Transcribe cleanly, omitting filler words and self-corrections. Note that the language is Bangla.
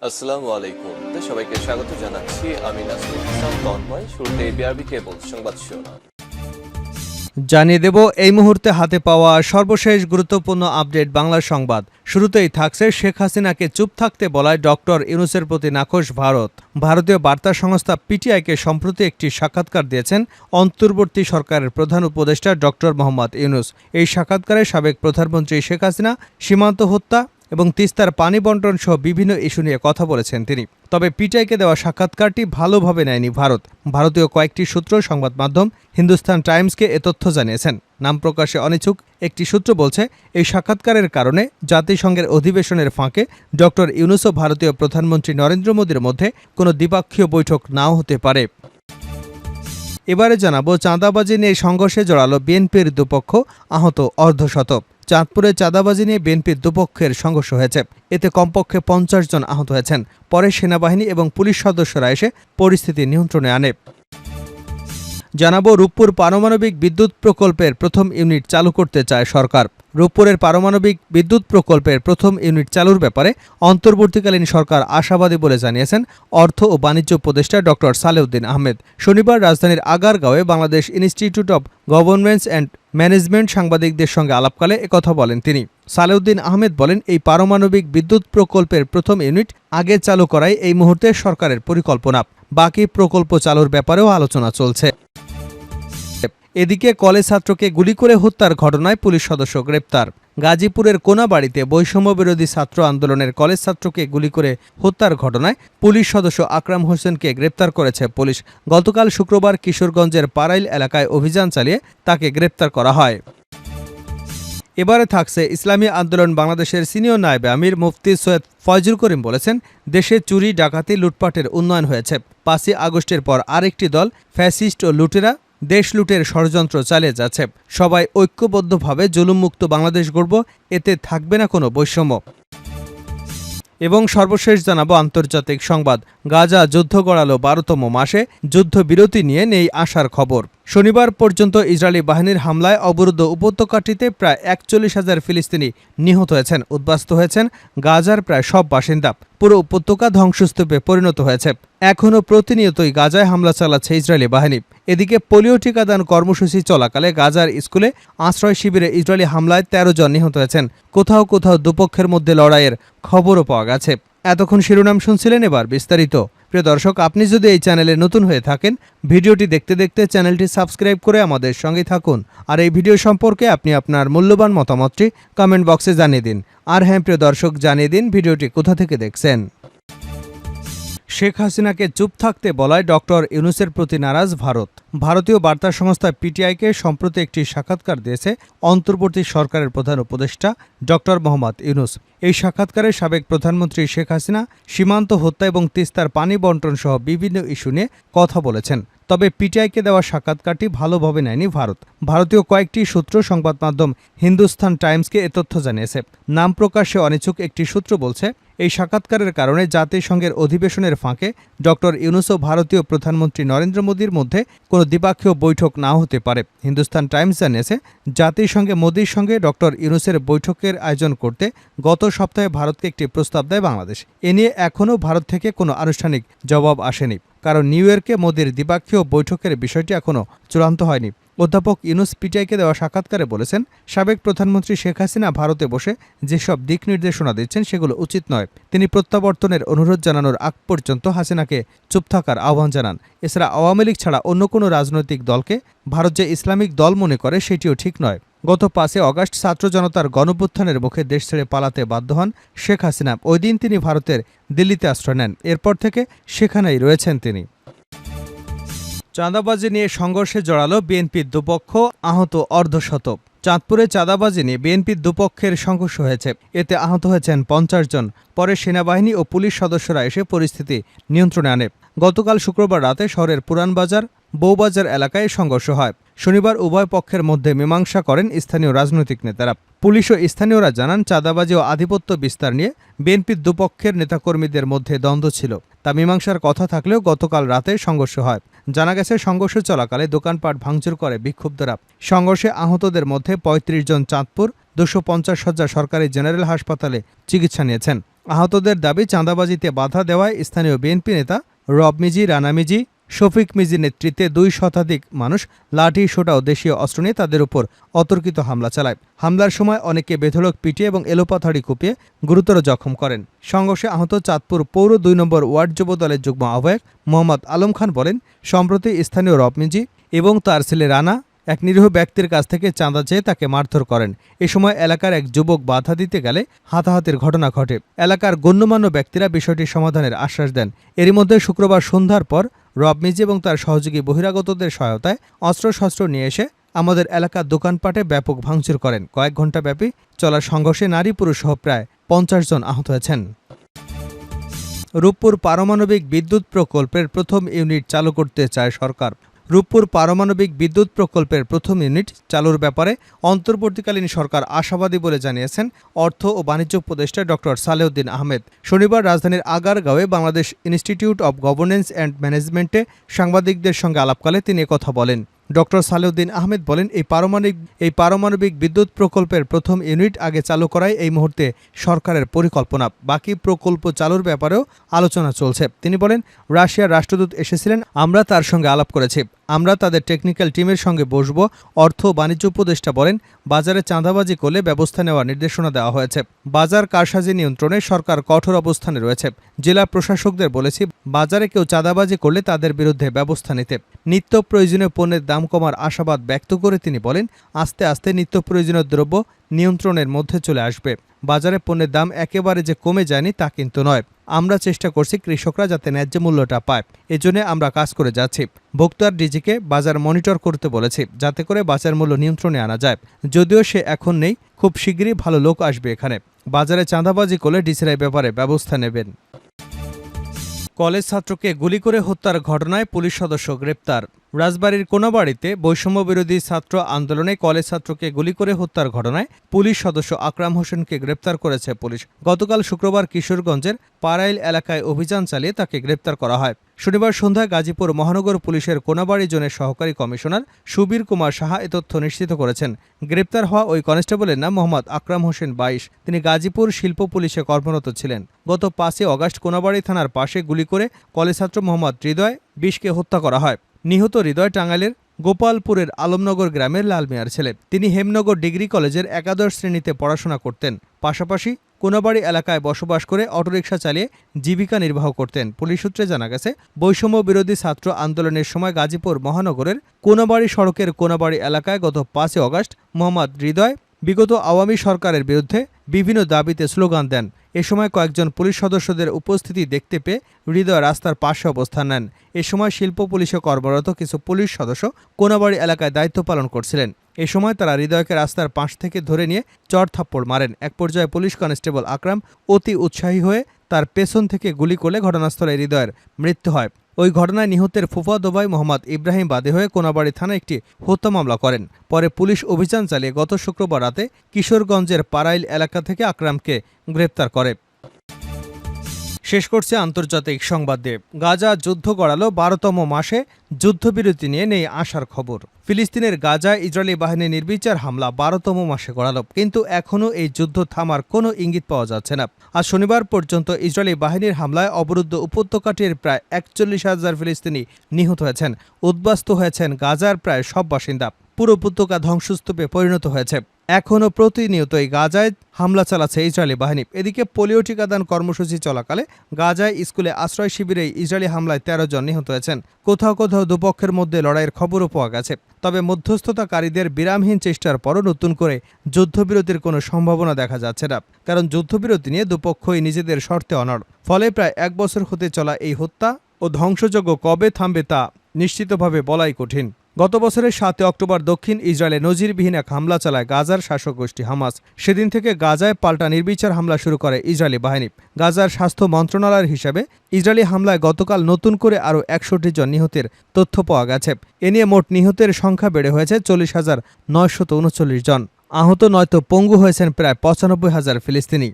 আসসালামু আলাইকুম। সবাইকে স্বাগত জানাচ্ছি। আমি নাসরুল ইসলাম তন্ময়। শুরুতে বিআরবি কেবল সংবাদ শিরোনাম জানিয়ে দেব এই মুহূর্তে হাতে পাওয়া সর্বশেষ গুরুত্বপূর্ণ আপডেট বাংলা সংবাদ। শুরুতেই থাকছে শেখ হাসিনাকে চুপ থাকতে বলায় ডক্টর ইউনূসের প্রতি নাখোশ ভারত। ভারতীয় বার্তা সংস্থা পিটিআইকে সম্প্রতি একটি সাক্ষাৎকার দিয়েছেন অন্তর্বর্তী সরকারের প্রধান উপদেষ্টা ডক্টর মোহাম্মদ ইউনূস। এই সাক্ষাৎকারে সাবেক প্রধানমন্ত্রী শেখ হাসিনা, সীমান্ত হত্যা এবং তিস্তার পানি বন্টন সহ বিভিন্ন ইস্যু নিয়ে কথা বলেছেন তিনি। তবে পিটিআইকে দেওয়া সাক্ষাৎকারটি ভালোভাবে নেয়নি ভারত। ভারতীয় কয়েকটি সূত্র সংবাদ মাধ্যম হিন্দুস্তান টাইমসকে এ তথ্য জানিয়েছেন। নাম প্রকাশে অনিচ্ছুক একটি সূত্র বলছে, এই সাক্ষাৎকারের কারণে জাতিসংঘের অধিবেশনের ফাঁকে ডক্টর ইউনূস ও ভারতীয় প্রধানমন্ত্রী নরেন্দ্র মোদীর মধ্যে কোনো দ্বিপক্ষীয় বৈঠক নাও হতে পারে। এবারে জানাবো, চাঁদাবাজি নিয়ে সংঘর্ষে জড়ালো বিএনপির দুপক্ষ, আহত অর্ধশত। চাঁদপুরে চাঁদাবাজি নিয়ে বিএনপির দুপক্ষের সংঘর্ষ হয়েছে। এতে কমপক্ষে 50 জন আহত হয়েছেন। পরে সেনাবাহিনী এবং পুলিশ সদস্যরা এসে পরিস্থিতি নিয়ন্ত্রণে আনে। জানাবো, রূপপুর পারমাণবিক বিদ্যুৎ প্রকল্পের প্রথম ইউনিট চালু করতে চায় সরকার। রূপপুরের পারমাণবিক বিদ্যুৎ প্রকল্পের প্রথম ইউনিট চালুর ব্যাপারে অন্তর্বর্তীকালীন সরকার আশাবাদী বলে জানিয়েছেন অর্থ ও বাণিজ্য উপদেষ্টা ডক্টর সালেউদ্দিন আহমেদ। শনিবার রাজধানীর আগারগাঁওয়ে Bangladesh Institute of Governance and Management সাংবাদিকদের সঙ্গে আলাপকালে একথা বলেন তিনি। সালেউদ্দিন আহমেদ বলেন, এই পারমাণবিক বিদ্যুৎ প্রকল্পের প্রথম ইউনিট আগে চালু করাই এই মুহূর্তে সরকারের পরিকল্পনা। বাকি প্রকল্প চালুর ব্যাপারেও আলোচনা চলছে। এদিকে কলেজ ছাত্রকে গুলি করে হত্যার ঘটনায় পুলিশ সদস্য গ্রেপ্তার। গাজীপুরের কোনাবাড়িতে বৈষম্য বিরোধী ছাত্র আন্দোলনের কলেজ ছাত্রকে গুলি করে হত্যার ঘটনায় পুলিশ সদস্য আকরাম হোসেনকে গ্রেপ্তার করেছে পুলিশ। গতকাল শুক্রবার কিশোরগঞ্জের পারাইল এলাকায় অভিযান চালিয়ে তাকে গ্রেপ্তার করা হয়। এবারে থাকছে, ইসলামী আন্দোলন বাংলাদেশের সিনিয়র নায়েবে আমির মুফতি সৈয়দ ফয়জুল করিম বলেছেন, দেশে চুরি, ডাকাতি, লুটপাটের উন্নয়ন হয়েছে। 5ই আগস্টের পর আরেকটি দল ফ্যাসিস্ট ও লুটেরা দেশ লুটের ষড়যন্ত্র চালিয়ে যাচ্ছে। সবাই ঐক্যবদ্ধভাবে জুলুমমুক্ত বাংলাদেশ গড়ব, এতে থাকবে না কোনো বৈষম্য। এবং সর্বশেষ জানাবো আন্তর্জাতিক সংবাদ। গাজা যুদ্ধ গড়ালো 12তম মাসে, যুদ্ধবিরতি নিয়ে নেই আশার খবর। শনিবার পর্যন্ত ইসরায়েলি বাহিনীর হামলায় অবরুদ্ধ উপত্যকাটিতে প্রায় 41,000 ফিলিস্তিনি নিহত হয়েছেন, উদ্বাস্তু হয়েছেন গাজার প্রায় সব বাসিন্দা। পুরো উপত্যকা ধ্বংসস্তূপে পরিণত হয়েছে। এখনও প্রতিনিয়তই গাজায় হামলা চালাচ্ছে ইসরায়েলি বাহিনী। এদিকে পোলিও টিকাদান কর্মসূচি চলাকালে গাজার স্কুলে আশ্রয় শিবিরে ইসরায়েলি হামলায় 13 জন নিহত হয়েছেন। কোথাও কোথাও দুপক্ষের মধ্যে লড়াইয়ের খবরও পাওয়া গেছে। এতক্ষণ শিরোনাম শুনছিলেন, এবার বিস্তারিত। প্রিয় দর্শক, আপনি যদি এই চ্যানেলে নতুন হয়ে থাকেন, ভিডিওটি দেখতে দেখতে চ্যানেলটি সাবস্ক্রাইব করে আমাদের সঙ্গে থাকুন। আর এই ভিডিও সম্পর্কে আপনি আপনার মূল্যবান মতামতটি কমেন্ট বক্সে জানিয়ে দিন। আর হ্যাঁ প্রিয় দর্শক, জানিয়ে দিন ভিডিওটি কোথা থেকে দেখছেন। শেখ হাসিনাকে চুপ থাকতে বলায় ডক্টর ইউনূসের প্রতি নারাজ ভারত। ভারতীয় বার্তা সংস্থা পিটিআইকে সম্প্রতি একটি সাক্ষাৎকার দিয়েছে অন্তর্বর্তী সরকারের প্রধান উপদেষ্টা ডক্টর মোহাম্মদ ইউনূস। এই সাক্ষাৎকারে সাবেক প্রধানমন্ত্রী শেখ হাসিনা, সীমান্ত হত্যা এবং তিস্তার পানি বন্টন সহ বিভিন্ন ইস্যু নিয়ে কথা বলেছেন। তবে পিটিআইকে দেওয়া সাক্ষাৎকারটি ভালোভাবে নেয়নি ভারত। ভারতীয় কয়েকটি সূত্র সংবাদ মাধ্যম হিন্দুস্তান টাইমসকে এ তথ্য জানিয়েছে। নাম প্রকাশে অনিচ্ছুক একটি সূত্র বলছে, এই সাক্ষাৎকারের কারণে জাতিসংঘের অধিবেশনের ফাঁকে ডক্টর ইউনূস ও ভারতীয় প্রধানমন্ত্রী নরেন্দ্র মোদীর মধ্যে কোনো দ্বিপক্ষীয় বৈঠক নাও হতে পারে। হিন্দুস্তান টাইমস জানিয়েছে, জাতিসংঘে মোদীর সঙ্গে ডক্টর ইউনূসের বৈঠকের আয়োজন করতে গত সপ্তাহে ভারতকে একটি প্রস্তাব দেয় বাংলাদেশ। এ নিয়ে এখনও ভারত থেকে কোনো আনুষ্ঠানিক জবাব আসেনি, কারণ নিউ ইয়র্কে মোদীর দ্বিপক্ষীয় বৈঠকের বিষয়টি এখনও চূড়ান্ত হয়নি। অধ্যাপক ইউনূস পিটিআইকে দেওয়া সাক্ষাৎকারে বলেছেন, সাবেক প্রধানমন্ত্রী শেখ হাসিনা ভারতে বসে যেসব দিক নির্দেশনা দিচ্ছেন সেগুলো উচিত নয়। তিনি প্রত্যাবর্তনের অনুরোধ জানানোর আগ পর্যন্ত হাসিনাকে চুপ থাকার আহ্বান জানান। এছাড়া আওয়ামী লীগ ছাড়া অন্য কোনো রাজনৈতিক দলকে ভারত যে ইসলামিক দল মনে করে সেটিও ঠিক নয়। গত 5 আগস্ট ছাত্র জনতার গণঅভ্যুত্থানের মুখে দেশ ছেড়ে পালাতে বাধ্য হন শেখ হাসিনা। ওই দিন তিনি ভারতের দিল্লিতে আশ্রয় নেন। এরপর থেকে সেখানেই রয়েছেন তিনি। চাঁদাবাজি নিয়ে সংঘর্ষে জড়ালো বিএনপির দুপক্ষ, আহত অর্ধশত। চাঁদপুরে চাঁদাবাজি নিয়ে বিএনপির দুপক্ষের সংঘর্ষ হয়েছে। এতে আহত হয়েছেন 50 জন। পরে সেনাবাহিনী ও পুলিশ সদস্যরা এসে পরিস্থিতি নিয়ন্ত্রণে আনে। গতকাল শুক্রবার রাতে শহরের পুরানবাজার বউবাজার এলাকায় সংঘর্ষ হয়। শনিবার উভয় পক্ষের মধ্যে মীমাংসা করেন স্থানীয় রাজনৈতিক নেতারা। পুলিশ ও স্থানীয়রা জানান, চাঁদাবাজি ও আধিপত্য বিস্তার নিয়ে বিএনপির দুপক্ষের নেতাকর্মীদের মধ্যে দ্বন্দ্ব ছিল। তা মীমাংসার কথা থাকলেও গতকাল রাতে সংঘর্ষ হয়। জানা গেছে, সংঘর্ষ চলাকালে দোকানপাট ভাঙচুর করে বিক্ষুব্ধরা। সংঘর্ষে আহতদের মধ্যে ৩৫ জন চাঁদপুর ২৫০ শয্যা সরকারি জেনারেল হাসপাতালে চিকিৎসা নিয়েছেন। আহতদের দাবি, চাঁদাবাজিতে বাধা দেওয়ায় স্থানীয় বিএনপি নেতা রব মিজি, রানা মিজি, শফিক মিজির নেতৃত্বে ২ শতাধিক মানুষ লাঠি, সোঁটা ও দেশীয় অস্ত্র নিয়ে তাদের উপর অতর্কিত হামলা চালায়। হামলার সময় অনেকে বেধড়ক পিটিয়ে এবং এলোপাথাড়ি কুপিয়ে গুরুতর জখম করেন। সংঘর্ষে আহত চাঁদপুর পৌর ২ নম্বর ওয়ার্ড যুব দলের যুগ্ম আহ্বায়ক মোহাম্মদ আলম খান বলেন, সম্প্রতি স্থানীয় রব মিজি এবং তার ছেলে রানা এক নিরীহ ব্যক্তির কাছ থেকে চাঁদা চেয়ে তাকে মারধর করেন। এ সময় এলাকার এক যুবক বাধা দিতে গেলে হাতাহাতির ঘটনা ঘটে। এলাকার গণ্যমান্য ব্যক্তিরা বিষয়টি সমাধানের আশ্বাস দেন। এরই মধ্যে শুক্রবার সন্ধ্যার পর রব মিজি এবং তার সহযোগী বহিরাগতদের সহায়তায় অস্ত্রশস্ত্র নিয়ে এসে আমাদের এলাকার দোকানপাটে ব্যাপক ভাঙচুর করেন। কয়েক ঘণ্টা ব্যাপী চলা সংঘর্ষে নারী পুরুষ সহ প্রায় ৫০ জন আহত হয়েছেন। রূপপুর পারমাণবিক বিদ্যুৎ প্রকল্পের প্রথম ইউনিট চালু করতে চায় সরকার। রূপপুর পারমাণবিক বিদ্যুৎ প্রকল্পের প্রথম ইউনিট চালুর ব্যাপারে অন্তর্বর্তীকালীন সরকার আশাবাদী বলে জানিয়েছেন অর্থ ও বাণিজ্য উপদেষ্টা ডক্টর সালেউদ্দিন আহমেদ। শনিবার রাজধানীর আগারগাঁওয়ে Bangladesh Institute of Governance and ম্যানেজমেন্টে সাংবাদিকদের সঙ্গে আলাপকালে তিনি একথা বলেন। ডক্টর সালেউদ্দিন আহমেদ বলেন, এই পারমাণবিক বিদ্যুৎ প্রকল্পের প্রথম ইউনিট আগে চালু করাই এই মুহূর্তে সরকারের পরিকল্পনা। বাকি প্রকল্প চালুর ব্যাপারেও আলোচনা চলছে। তিনি বলেন, রাশিয়ার রাষ্ট্রদূত এসেছিলেন, আমরা তার সঙ্গে আলাপ করেছি। আমরা তাদের টেকনিক্যাল টিমের সঙ্গে বসব। অর্থ ও বাণিজ্য উপদেষ্টা বলেন, বাজারে চাঁদাবাজি করলে ব্যবস্থা নেওয়ার নির্দেশনা দেওয়া হয়েছে। বাজার কারসাজি নিয়ন্ত্রণে সরকার কঠোর অবস্থানে রয়েছে। জেলা প্রশাসকদের বলেছি, বাজারে কেউ চাঁদাবাজি করলে তাদের বিরুদ্ধে ব্যবস্থা নিতে। নিত্য প্রয়োজনীয় পণ্যের দাম কমার আশাবাদ ব্যক্ত করে তিনি বলেন, আস্তে আস্তে নিত্য প্রয়োজনীয় দ্রব্য নিয়ন্ত্রণের মধ্যে চলে আসবে। বাজারে পণ্যের দাম একেবারে যে কমে যায়নি তা কিন্তু নয়। আমরা চেষ্টা করছি কৃষকরা যাতে ন্যায্য মূল্যটা পায়। এজন্য আমরা কাজ করে যাচ্ছি। ভোক্তার ডিজিকে বাজার মনিটর করতে বলেছি, যাতে করে বাজার মূল্য নিয়ন্ত্রণে আনা যায়। যদিও সে এখন নেই, খুব শিগগিরই ভালো লোক আসবে এখানে। বাজারে চাঁদাবাজি করলে ডিসির ব্যাপারে ব্যবস্থা নেবেন। কলেজ ছাত্রকে গুলি করে হত্যার ঘটনায় পুলিশ সদস্য গ্রেপ্তার। রাজবাড়ীর কোনাবাড়িতে বৈষম্য বিরোধী ছাত্র আন্দোলনে কলেজ ছাত্রকে গুলি করে হত্যার ঘটনায় পুলিশ সদস্য আকরাম হোসেনকে গ্রেপ্তার করেছে পুলিশ। গতকাল শুক্রবার কিশোরগঞ্জের পাড়াইল এলাকায় অভিযান চালিয়ে তাকে গ্রেপ্তার করা হয়। শনিবার সন্ধ্যায় গাজীপুর মহানগর পুলিশের কোনাবাড়ি জোনের সহকারী কমিশনার সুবীর কুমার সাহা এ তথ্য নিশ্চিত করেছেন। গ্রেপ্তার হওয়া ওই কনস্টেবলের নাম মোহাম্মদ আকরাম হোসেন ২২। তিনি গাজীপুর শিল্প পুলিশে কর্মরত ছিলেন। গত ৫ অগাস্ট কোনাবাড়ি থানার পাশে গুলি করে কলেজ ছাত্র মোহাম্মদ হৃদয় ২০কে হত্যা করা হয়। নিহত হৃদয় টাঙ্গাইলের গোপালপুরের আলমনগর গ্রামের লাল মিয়ার ছেলে। তিনি হেমনগর ডিগ্রি কলেজের একাদশ শ্রেণীতে পড়াশোনা করতেন। পাশাপাশি কোনাবাড়ি এলাকায় বসবাস করে অটোরিকশা চালিয়ে জীবিকা নির্বাহ করতেন। পুলিশ সূত্রে জানা গেছে, বৈষম্য বিরোধী ছাত্র আন্দোলনের সময় গাজীপুর মহানগরের কোনাবাড়ি সড়কের কোনাবাড়ি এলাকায় গত ৫ অগাস্ট মোহাম্মদ হৃদয় বিগত আওয়ামী সরকারের বিরুদ্ধে বিভিন্ন দাবিতে স্লোগান দেন। এ সময় কয়েকজন পুলিশ সদস্যদের উপস্থিতি দেখতে পেয়ে হৃদয় রাস্তার পাশে অবস্থান নেন। এ সময় শিল্প পুলিশে কর্মরত কিছু পুলিশ সদস্য কোনাবাড়ি এলাকায় দায়িত্ব পালন করছিলেন। এ সময় তারা হৃদয়কে রাস্তার পাশ থেকে ধরে নিয়ে চড়-থাপ্পড় মারেন। এক পর্যায়ে পুলিশ কনস্টেবল আকরাম অতি উৎসাহী হয়ে তার পেছন থেকে গুলি করলে ঘটনাস্থলে হৃদয়ের মৃত্যু হয়। ওই ঘটনায় নিহতের ফুফাতো ভাই মোহাম্মদ ইব্রাহিম বাদী হয়ে কোনাবাড়ি থানায় একটি হত্যা মামলা করেন। পরে পুলিশ অভিযান চালিয়ে গত শুক্রবার রাতে কিশোরগঞ্জের পাড়াইল এলাকা থেকে আকরামকে গ্রেপ্তার করে। শেষ করছে আন্তর্জাতিক সংবাদ দিয়ে। গাজা যুদ্ধ গড়ালো ১২তম মাসে, যুদ্ধবিরতি নিয়ে নেই আশার খবর। ফিলিস্তিনের গাজায় ইসরায়েলি বাহিনীর নির্বিচার হামলা ১২তম মাসে গড়ালো, কিন্তু এখনও এই যুদ্ধ থামার কোনো ইঙ্গিত পাওয়া যাচ্ছে না। আজ শনিবার পর্যন্ত ইসরায়েলি বাহিনীর হামলায় অবরুদ্ধ উপত্যকাটির প্রায় ৪১,০০০ ফিলিস্তিনি নিহত হয়েছেন। উদ্বাস্ত হয়েছেন গাজার প্রায় সব বাসিন্দা। পুরো উপত্যকা ধ্বংসস্তূপে পরিণত হয়েছে। এখনও প্রতিনিয়তই গাজায় হামলা চালাচ্ছে ইসরায়েলি বাহিনী। এদিকে পোলিও টিকাদান কর্মসূচি চলাকালে গাজায় স্কুলে আশ্রয় শিবিরে ইসরায়েলি হামলায় ১৩ জন নিহত হয়েছেন। কোথাও কোথাও দুপক্ষের মধ্যে লড়াইয়ের খবরও পাওয়া গেছে। তবে মধ্যস্থতাকারীদের বিরামহীন চেষ্টার পরও নতুন করে যুদ্ধবিরতির কোনো সম্ভাবনা দেখা যাচ্ছে না, কারণ যুদ্ধবিরতি নিয়ে দুপক্ষই নিজেদের শর্তে অনড়। ফলে প্রায় ১ বছর হতে চলা এই হত্যা ও ধ্বংসযজ্ঞ কবে থামবে তা নিশ্চিতভাবে বলাই কঠিন। গত বছরের 7 অক্টোবর দক্ষিণ ইসরায়েলে নজিরবিহীন এক হামলা চালায় গাজার শাসক গোষ্ঠী হামাস। সেদিন থেকে গাজায় পাল্টা নির্বিচার হামলা শুরু করে ইসরায়েলি বাহিনী। গাজার স্বাস্থ্য মন্ত্রণালয়ের হিসাবে ইসরায়েলি হামলায় গতকাল নতুন করে আরও 61 জন নিহতের তথ্য পাওয়া গেছে। এ নিয়ে মোট নিহতের সংখ্যা বেড়ে হয়েছে 40,939 জন। আহত নয়তো পঙ্গু হয়েছেন প্রায় 95,000 ফিলিস্তিনি।